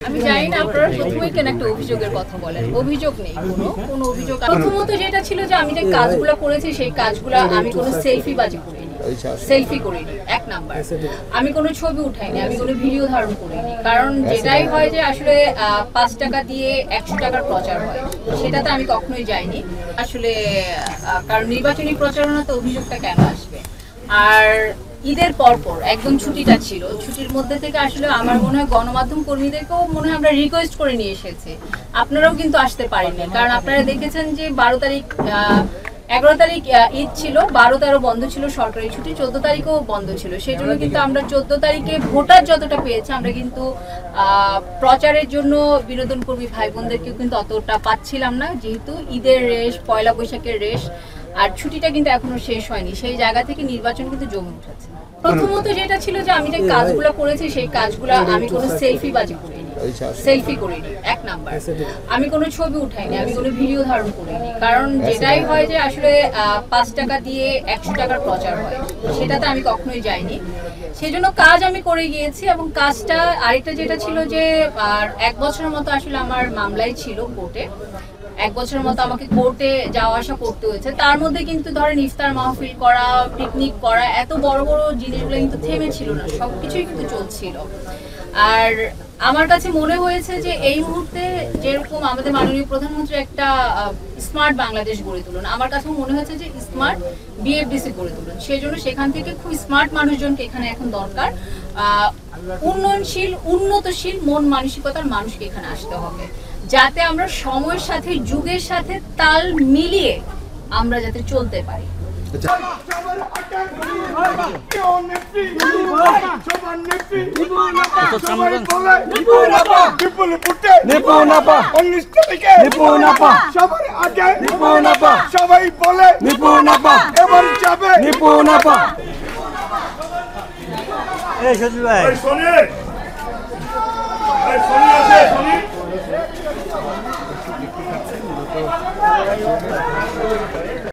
আমি জানি না আপনারা প্রথমেই কেন একটা অভিযোগের কথা বলেন। অভিযোগ নেই, কোনো অভিযোগ। প্রথমত যেটা ছিল যে আমি যে কাজগুলো করেছি সেই কাজগুলো আমি কোনো সেলফি করিনি। এক নাম্বার, আমি কোনো ছবি উঠাইনি, আমি কোনো ভিডিও ধারণ করিনি। কারণ যেটাই হয় যে আসলে 5 টাকা দিয়ে 100 টাকার প্রচার হয়, সেটাতে আমি কখনোই যাইনি আসলে। কারণ নির্বাচনী প্রচারণাতে অভিযোগটা কেন আসবে? আর ঈদের পরপর একদম ছুটিটা ছিল, ছুটির মধ্যে থেকে আসলে আমার মনে হয় গণমাধ্যম কর্মীদেরকেও মনে হয় আমরা রিকোয়েস্ট করে নিয়ে এসেছি। আপনারাও কিন্তু আসতে পারেননি, কারণ আপনারা দেখেছেন যে 11 তারিখ ঈদ ছিল, 12-13 বন্ধ ছিল সরকারি ছুটি, 14 তারিখেও বন্ধ ছিল। সেই জন্য কিন্তু আমরা 14 তারিখে ভোটার যতটা পেয়েছি, আমরা কিন্তু প্রচারের জন্য বিনোদন কর্মী ভাই বোনদেরকেও কিন্তু অতটা পাচ্ছিলাম না, যেহেতু ঈদের রেশ, পয়লা বৈশাখের রেশ, আর ছুটিটা কিন্তু এখনো শেষ হয়নি। সেই জায়গা থেকে নির্বাচন কিন্তু জমে উঠেছে। প্রথমত যেটা ছিল যে আমি যে কাজগুলো করেছি সেই কাজগুলো আমি কোনো সেলফি করিনি। এক নাম্বার, আমি কোনো ছবি উঠাইনি, আমি কোনো ভিডিও ধারণ করিনি। কারণ যেটাই হয় যে আসলে 5 টাকা দিয়ে 100 টাকার প্রচার হয়, সেটাতে আমি কখনোই যাইনি। সেই জন্য কাজ আমি করে গিয়েছি। এবং কাজটা আরেকটা যেটা ছিল যে 1 বছরের মতো আসলে আমার মামলাই ছিল কোর্টে। 1 বছরের মতো আমাকে কোর্টে যাওয়া আসা করতে হয়েছে। তার মধ্যে কিন্তু ধরেন ইফতার মাহফিল করা, পিকনিক করা, এত বড় বড় জিনিসগুলো কিন্তু থেমে ছিল না, সবকিছুই কিন্তু চলছিল। আর আমার কাছে মনে হয়েছে যে এই মুহূর্তে যেরকম আমাদের মাননীয় প্রধানমন্ত্রী একটা স্মার্ট বাংলাদেশ গড়ে তুলুন, আমার কাছেও মনে হয়েছে যে স্মার্ট বিএফডিসি গড়ে তুলুন। সেই জন্য সেখান থেকে খুব স্মার্ট মানুষজনকে এখানে এখন দরকার। উন্নয়নশীল, উন্নতশীল মন মানসিকতার মানুষকে এখানে আসতে হবে, যাতে আমরা সময়ের সাথে, যুগের সাথে তাল মিলিয়ে আমরা যাতে চলতে পারি। সবাই